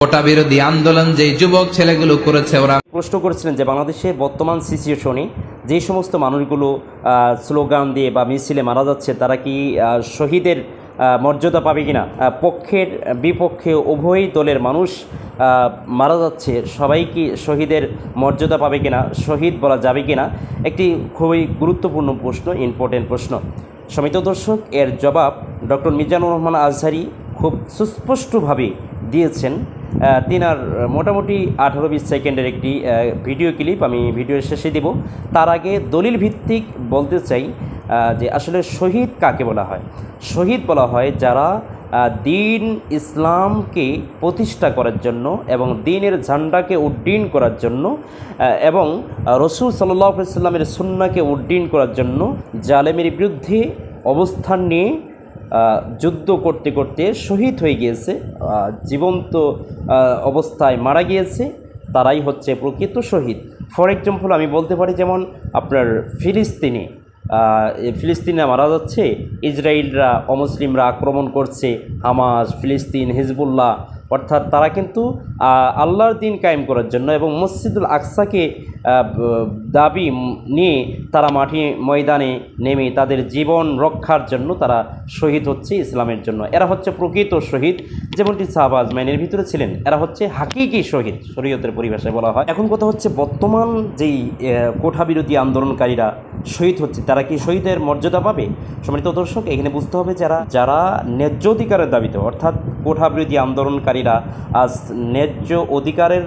কোটা বিরোধী আন্দোলন যে যুবক ছেলেগুলো করেছে, ওরা প্রশ্ন করেছিলেন যে বাংলাদেশে বর্তমান সিচুয়েশনে যে সমস্ত মানুষগুলো স্লোগান দিয়ে বা মিছিলে মারা যাচ্ছে, তারা কি শহীদের মর্যাদা পাবে কিনা। পক্ষের বিপক্ষে উভয় দলের মানুষ মারা যাচ্ছে, সবাই কি শহীদের মর্যাদা পাবে কিনা, শহীদ বলা যাবে কিনা, একটি খুবই গুরুত্বপূর্ণ প্রশ্ন, ইম্পর্টেন্ট প্রশ্ন। সমিত দর্শক, এর জবাব ডক্টর মিজানুর রহমান আজহারি খুব সুস্পষ্টভাবে দিয়েছেন। তিনার মোটামুটি 18-20 সেকেন্ডের একটি ভিডিও ক্লিপ আমি ভিডিওর শেষে দেব। তার আগে দলিল ভিত্তিক বলতে চাই যে আসলে শহীদ কাকে বলা হয়। শহীদ বলা হয় যারা দিন ইসলামকে প্রতিষ্ঠা করার জন্য এবং দিনের ঝান্ডাকে উড্ডীন করার জন্য এবং রসুল সাল্লাল্লাহু আলাইহি ওয়াসাল্লামের সুন্নাহকে উড্ডীন করার জন্য জালেমের বিরুদ্ধে অবস্থান নিয়ে যুদ্ধ করতে করতে শহীদ হয়ে গিয়েছে, জীবন্ত অবস্থায় মারা গিয়েছে, তারাই হচ্ছে প্রকৃত শহীদ। ফর এক্সাম্পল আমি বলতে পারি, যেমন আপনার ফিলিস্তিনে মারা যাচ্ছে, ইসরায়েলরা অমুসলিমরা আক্রমণ করছে, হামাস, ফিলিস্তিন, হিজবুল্লাহ, অর্থাৎ তারা কিন্তু আল্লাহর দিন কায়েম করার জন্য এবং মসজিদুল আকসাকে দাবি নিয়ে তারা মাঠে ময়দানে নেমে তাদের জীবন রক্ষার জন্য তারা শহীদ হচ্ছে ইসলামের জন্য। এরা হচ্ছে প্রকৃত শহীদ, যেমনটি সাহাবা আজমাইনের ভিতরে ছিলেন। এরা হচ্ছে হাকিকি শহীদ, শরীয়তের পরিভাষায় বলা হয়। এখন কথা হচ্ছে, বর্তমান যেই কোঠা বিরোধী আন্দোলনকারীরা শহীদ হচ্ছে, তারা কি শহীদের মর্যাদা পাবে? সম্মানিত দর্শক, এখানে বুঝতে হবে যারা ন্যায্য অধিকারের দাবিতে, অর্থাৎ কোঠা বিরোধী আন্দোলনকারীরা আজ ন্যায্য অধিকারের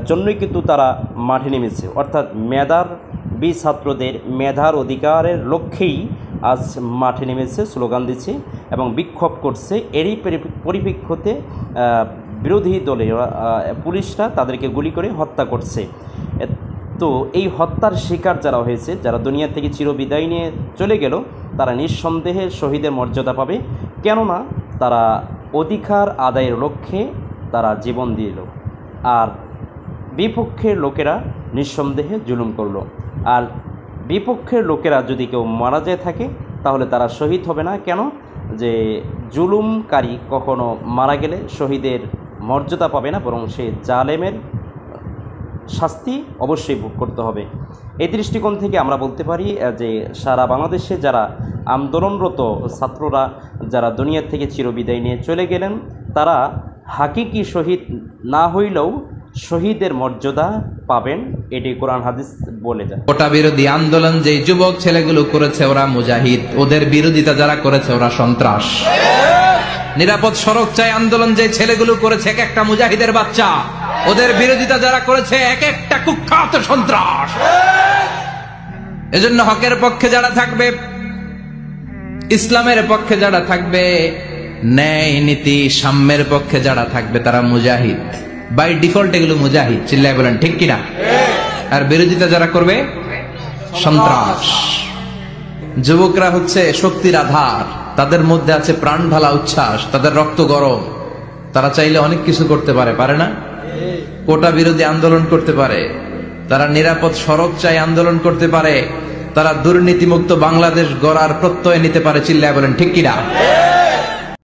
জন্যই কিন্তু তারা মাঠে নেমেছে, অর্থাৎ মেধাবী ছাত্রদের মেধার অধিকারের লক্ষ্যেই আজ মাঠে নেমেছে, স্লোগান দিচ্ছে এবং বিক্ষোভ করছে। এরই পরিপ্রেক্ষিতে বিরোধী দলের পুলিশরা তাদেরকে গুলি করে হত্যা করছে। তো এই হত্যার শিকার যারা হয়েছে, যারা দুনিয়া থেকে চিরবিদায় নিয়ে চলে গেল, তারা নিঃসন্দেহে শহীদের মর্যাদা পাবে, কেননা তারা অধিকার আদায়ের লক্ষ্যে তারা জীবন দিল। আর বিপক্ষের লোকেরা নিঃসন্দেহে জুলুম করল। আর বিপক্ষের লোকেরা যদি কেউ মারা যায় থাকে, তাহলে তারা শহীদ হবে না। কেন? যে জুলুমকারী কখনো মারা গেলে শহীদের মর্যাদা পাবে না, বরং সে জালেমের শাস্তি অবশ্যই ভোগ করতে হবে। এই দৃষ্টিকোণ থেকে আমরা বলতে পারি যে সারা বাংলাদেশে যারা আন্দোলনরত ছাত্ররা যারা দুনিয়া থেকে চিরবিদায় নিয়ে চলে গেলেন, তারা হাকিকি শহীদ না হইলেও শহীদের মর্যাদা পাবেন, এটি কোরআন হাদিস বলে যায়। কোটা বিরোধী আন্দোলন যে যুবক ছেলেগুলো করেছে, ওরা মুজাহিদ। ওদের বিরোধিতা যারা করেছে, ওরা সন্ত্রাস। নিরাপদ সড়ক চাই আন্দোলন যে ছেলেগুলো করেছে, এক একটা মুজাহিদের বাচ্চা। ওদের বিরোধিতা যারা করেছে, এক একটা কুখ্যাত সন্ত্রাস। এজন্য হকের পক্ষে যারা থাকবে, ইসলামের পক্ষে যারা থাকবে, ন্যায় নীতি সাম্যের পক্ষে যারা থাকবে, তারা মুজাহিদ। বাই ডিফল্ট এগুলো মুজাহিদ। চিল্লায় বলেন ঠিক কিনা? আর বিরোধিতা যারা করবে, সন্ত্রাস। যুবকরা হচ্ছে শক্তির আধার, তাদের মধ্যে আছে প্রাণ ঢালা উচ্ছ্বাস, তাদের রক্ত গরম। তারা চাইলে অনেক কিছু করতে পারে, পারে না? কোটা বিরোধী আন্দোলন করতে পারে, তারা নিরাপদ সড়ক চাই আন্দোলন করতে পারে, তারা দুর্নীতিমুক্ত বাংলাদেশ গড়ার প্রত্যয় নিতে পারে। চিল্লায় বলেন ঠিক কিনা?